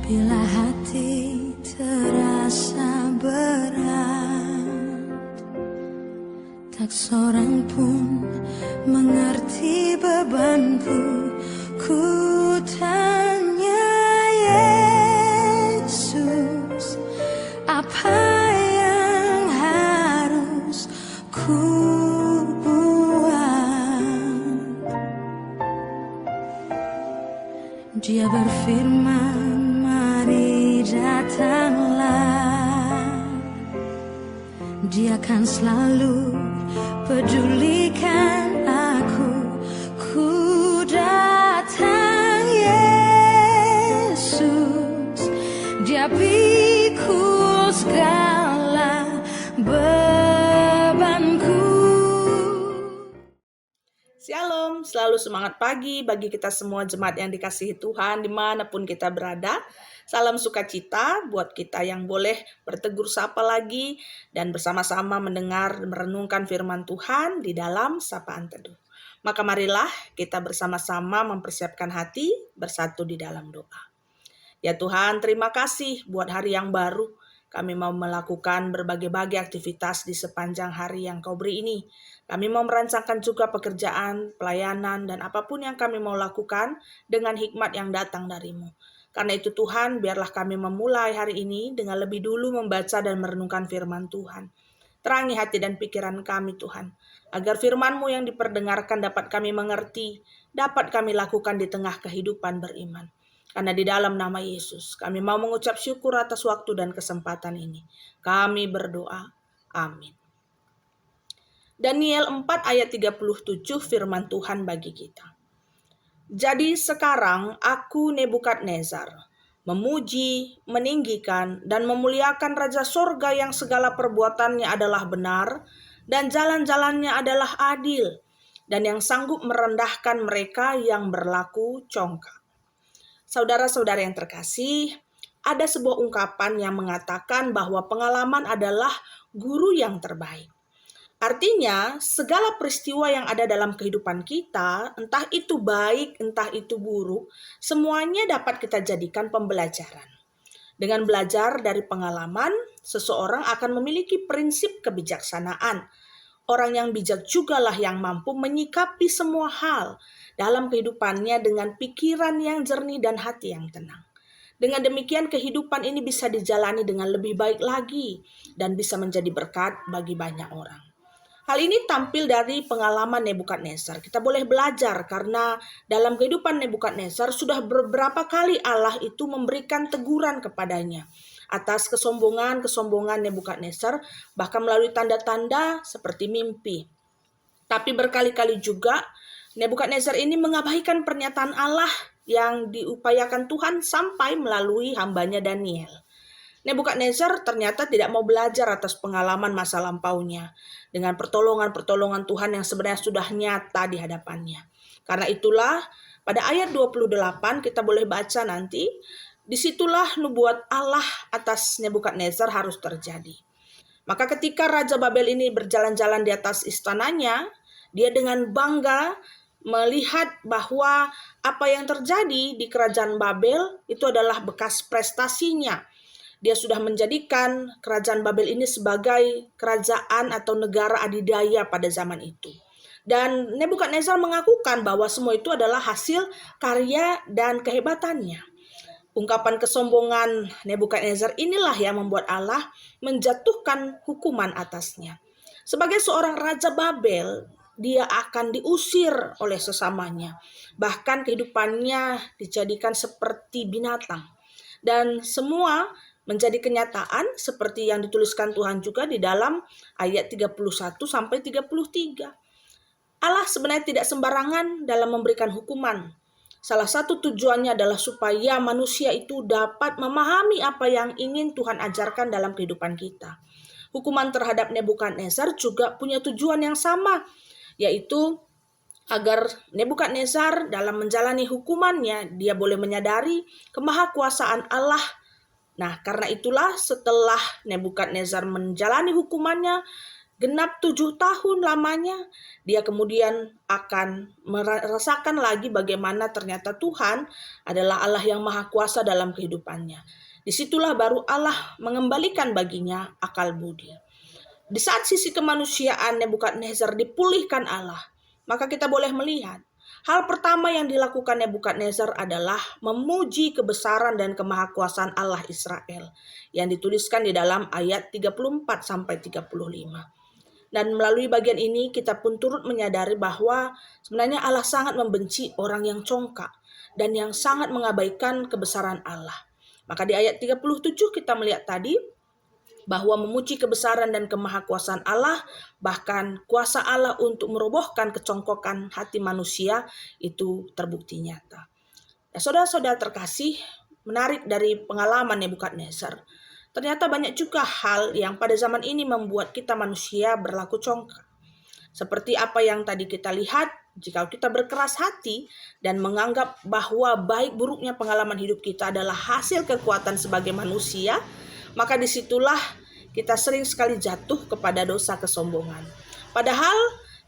Bila hati terasa berat, tak seorang pun mengerti bebanku. Ku tanya Yesus, apa yang harus ku buat? Dia berfirman, mari datanglah. Dia kan selalu pedulikan aku. Ku datang Yesus, Dia pikul segala bebanku. Shalom, selalu semangat pagi bagi kita semua jemaat yang dikasihi Tuhan dimanapun kita berada. Salam sukacita buat kita yang boleh bertegur sapa lagi dan bersama-sama mendengar merenungkan firman Tuhan di dalam sapaan teduh. Maka marilah kita bersama-sama mempersiapkan hati bersatu di dalam doa. Ya Tuhan, terima kasih buat hari yang baru. Kami mau melakukan berbagai-bagai aktivitas di sepanjang hari yang Kau beri ini. Kami mau merancangkan juga pekerjaan, pelayanan, dan apapun yang kami mau lakukan dengan hikmat yang datang dari-Mu. Karena itu Tuhan, biarlah kami memulai hari ini dengan lebih dulu membaca dan merenungkan firman Tuhan. Terangi hati dan pikiran kami Tuhan, agar firman-Mu yang diperdengarkan dapat kami mengerti, dapat kami lakukan di tengah kehidupan beriman. Karena di dalam nama Yesus, kami mau mengucap syukur atas waktu dan kesempatan ini. Kami berdoa. Amin. Daniel 4 ayat 37 firman Tuhan bagi kita. Jadi sekarang aku Nebukadnezar, memuji, meninggikan, dan memuliakan Raja Sorga yang segala perbuatannya adalah benar, dan jalan-jalannya adalah adil, dan yang sanggup merendahkan mereka yang berlaku congkak. Saudara-saudara yang terkasih, ada sebuah ungkapan yang mengatakan bahwa pengalaman adalah guru yang terbaik. Artinya, segala peristiwa yang ada dalam kehidupan kita, entah itu baik, entah itu buruk, semuanya dapat kita jadikan pembelajaran. Dengan belajar dari pengalaman, seseorang akan memiliki prinsip kebijaksanaan. Orang yang bijak jugalah yang mampu menyikapi semua hal dalam kehidupannya dengan pikiran yang jernih dan hati yang tenang. Dengan demikian kehidupan ini bisa dijalani dengan lebih baik lagi dan bisa menjadi berkat bagi banyak orang. Hal ini tampil dari pengalaman Nebukadnezar. Kita boleh belajar karena dalam kehidupan Nebukadnezar sudah beberapa kali Allah itu memberikan teguran kepadanya atas kesombongan Nebukadnezar, bahkan melalui tanda-tanda seperti mimpi. Tapi berkali-kali juga Nebukadnezar ini mengabaikan pernyataan Allah yang diupayakan Tuhan sampai melalui hambanya Daniel. Nebukadnezar ternyata tidak mau belajar atas pengalaman masa lampaunya dengan pertolongan-pertolongan Tuhan yang sebenarnya sudah nyata di hadapannya. Karena itulah pada ayat 28 kita boleh baca nanti, disitulah nubuat Allah atas Nebukadnezar harus terjadi. Maka ketika Raja Babel ini berjalan-jalan di atas istananya, dia dengan bangga melihat bahwa apa yang terjadi di kerajaan Babel itu adalah bekas prestasinya. Dia sudah menjadikan kerajaan Babel ini sebagai kerajaan atau negara adidaya pada zaman itu. Dan Nebukadnezar mengakukan bahwa semua itu adalah hasil karya dan kehebatannya. Ungkapan kesombongan Nebukadnezar inilah yang membuat Allah menjatuhkan hukuman atasnya. Sebagai seorang Raja Babel, dia akan diusir oleh sesamanya. Bahkan kehidupannya dijadikan seperti binatang. Dan semua menjadi kenyataan seperti yang dituliskan Tuhan juga di dalam ayat 31 sampai 33. Allah sebenarnya tidak sembarangan dalam memberikan hukuman. Salah satu tujuannya adalah supaya manusia itu dapat memahami apa yang ingin Tuhan ajarkan dalam kehidupan kita. Hukuman terhadap Nebukadnezar juga punya tujuan yang sama, yaitu agar Nebukadnezar dalam menjalani hukumannya, dia boleh menyadari kemahakuasaan Allah. Nah, karena itulah setelah Nebukadnezar menjalani hukumannya, genap 7 tahun lamanya, dia kemudian akan merasakan lagi bagaimana ternyata Tuhan adalah Allah yang maha kuasa dalam kehidupannya. Disitulah baru Allah mengembalikan baginya akal budi. Di saat sisi kemanusiaan Nebukadnezar dipulihkan Allah, maka kita boleh melihat hal pertama yang dilakukan Nebukadnezar adalah memuji kebesaran dan kemahakuasaan Allah Israel yang dituliskan di dalam ayat 34 sampai 35. Dan melalui bagian ini kita pun turut menyadari bahwa sebenarnya Allah sangat membenci orang yang congkak dan yang sangat mengabaikan kebesaran Allah. Maka di ayat 37 kita melihat tadi bahwa memuji kebesaran dan kemahakuasaan Allah, bahkan kuasa Allah untuk merobohkan kecongkokan hati manusia itu terbukti nyata. Nah, saudara-saudara terkasih, menarik dari pengalaman Nebukadnezar, ternyata banyak juga hal yang pada zaman ini membuat kita manusia berlaku congkak. Seperti apa yang tadi kita lihat, jika kita berkeras hati dan menganggap bahwa baik buruknya pengalaman hidup kita adalah hasil kekuatan sebagai manusia, maka disitulah kita sering sekali jatuh kepada dosa kesombongan. Padahal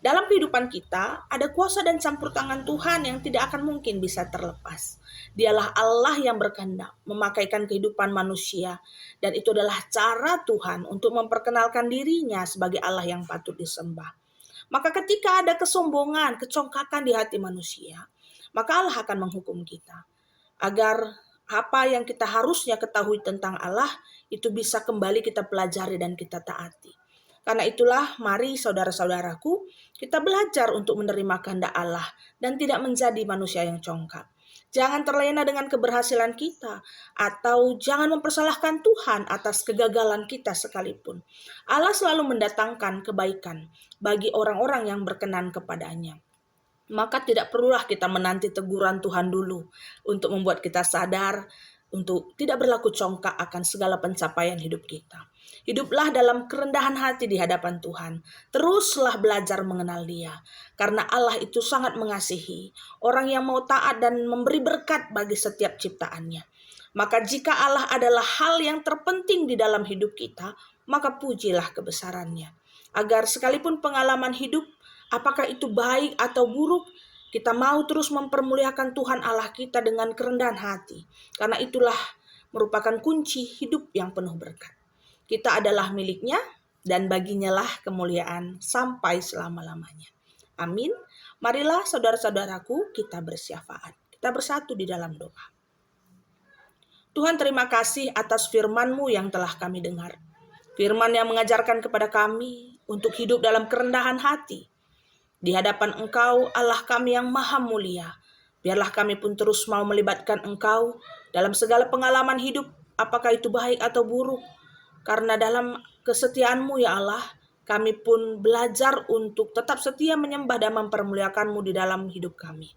dalam kehidupan kita ada kuasa dan campur tangan Tuhan yang tidak akan mungkin bisa terlepas. Dialah Allah yang berkehendak memakaikan kehidupan manusia, dan itu adalah cara Tuhan untuk memperkenalkan dirinya sebagai Allah yang patut disembah. Maka ketika ada kesombongan, kecongkakan di hati manusia, maka Allah akan menghukum kita. Agar apa yang kita harusnya ketahui tentang Allah itu bisa kembali kita pelajari dan kita taati. Karena itulah mari saudara-saudaraku kita belajar untuk menerima kehendak Allah dan tidak menjadi manusia yang congkak. Jangan terlena dengan keberhasilan kita atau jangan mempersalahkan Tuhan atas kegagalan kita sekalipun. Allah selalu mendatangkan kebaikan bagi orang-orang yang berkenan kepadanya. Maka tidak perlulah kita menanti teguran Tuhan dulu untuk membuat kita sadar untuk tidak berlaku congkak akan segala pencapaian hidup kita. Hiduplah dalam kerendahan hati di hadapan Tuhan. Teruslah belajar mengenal Dia. Karena Allah itu sangat mengasihi orang yang mau taat dan memberi berkat bagi setiap ciptaannya. Maka jika Allah adalah hal yang terpenting di dalam hidup kita, maka pujilah kebesarannya. Agar sekalipun pengalaman hidup, apakah itu baik atau buruk, kita mau terus mempermuliakan Tuhan Allah kita dengan kerendahan hati. Karena itulah merupakan kunci hidup yang penuh berkat. Kita adalah miliknya dan baginya lah kemuliaan sampai selama-lamanya. Amin. Marilah saudara-saudaraku kita bersyafaat. Kita bersatu di dalam doa. Tuhan, terima kasih atas firman-Mu yang telah kami dengar. Firman yang mengajarkan kepada kami untuk hidup dalam kerendahan hati. Di hadapan Engkau, Allah kami yang maha mulia, biarlah kami pun terus mau melibatkan Engkau dalam segala pengalaman hidup, apakah itu baik atau buruk. Karena dalam kesetiaan-Mu ya Allah, kami pun belajar untuk tetap setia menyembah dan mempermuliakan-Mu di dalam hidup kami.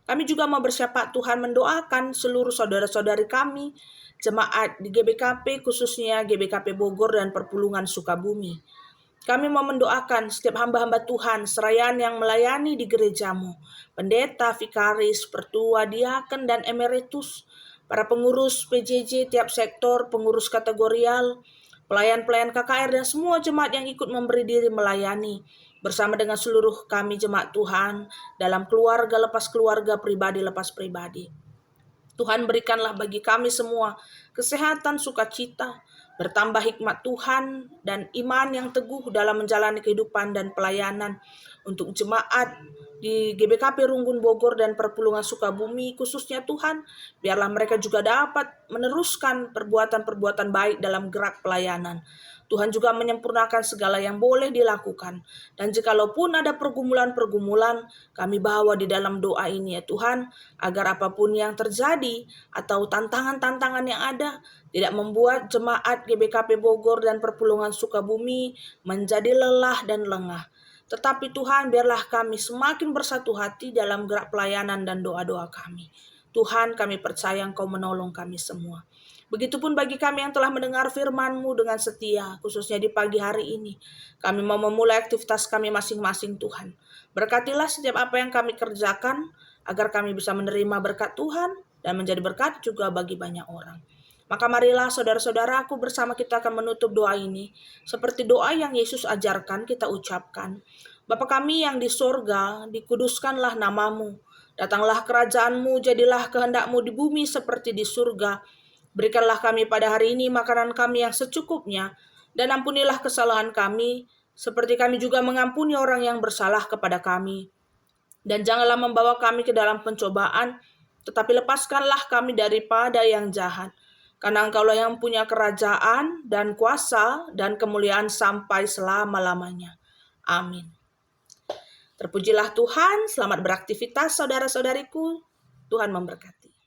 Kami juga mau bersyafaat Tuhan mendoakan seluruh saudara-saudari kami, jemaat di GBKP, khususnya GBKP Bogor dan Perpulungan Sukabumi. Kami mau mendoakan setiap hamba-hamba Tuhan, serayaan yang melayani di gereja-Mu, pendeta, vikaris, pertua, diaken, dan emeritus, para pengurus PJJ tiap sektor, pengurus kategorial, pelayan-pelayan KKR, dan semua jemaat yang ikut memberi diri melayani, bersama dengan seluruh kami jemaat Tuhan, dalam keluarga lepas keluarga, pribadi lepas pribadi. Tuhan berikanlah bagi kami semua kesehatan, sukacita, bertambah hikmat Tuhan dan iman yang teguh dalam menjalani kehidupan dan pelayanan untuk jemaat di GBKP Runggun Bogor dan Perpulungan Sukabumi khususnya Tuhan, biarlah mereka juga dapat meneruskan perbuatan-perbuatan baik dalam gerak pelayanan. Tuhan juga menyempurnakan segala yang boleh dilakukan. Dan jikalaupun ada pergumulan-pergumulan, kami bawa di dalam doa ini ya Tuhan, agar apapun yang terjadi atau tantangan-tantangan yang ada, tidak membuat jemaat GBKP Bogor dan Perpulungan Sukabumi menjadi lelah dan lengah. Tetapi Tuhan, biarlah kami semakin bersatu hati dalam gerak pelayanan dan doa-doa kami. Tuhan, kami percaya Engkau menolong kami semua. Begitupun bagi kami yang telah mendengar firman-Mu dengan setia, khususnya di pagi hari ini. Kami mau memulai aktivitas kami masing-masing Tuhan. Berkatilah setiap apa yang kami kerjakan, agar kami bisa menerima berkat Tuhan dan menjadi berkat juga bagi banyak orang. Maka marilah saudara-saudaraku bersama kita akan menutup doa ini. Seperti doa yang Yesus ajarkan kita ucapkan. Bapa kami yang di sorga, dikuduskanlah namamu. Datanglah kerajaanmu, jadilah kehendakmu di bumi seperti di surga. Berikanlah kami pada hari ini makanan kami yang secukupnya, dan ampunilah kesalahan kami, seperti kami juga mengampuni orang yang bersalah kepada kami. Dan janganlah membawa kami ke dalam pencobaan, tetapi lepaskanlah kami daripada yang jahat. Karena Engkaulah yang punya kerajaan dan kuasa dan kemuliaan sampai selama-lamanya. Amin. Terpujilah Tuhan, selamat beraktivitas saudara-saudariku. Tuhan memberkati.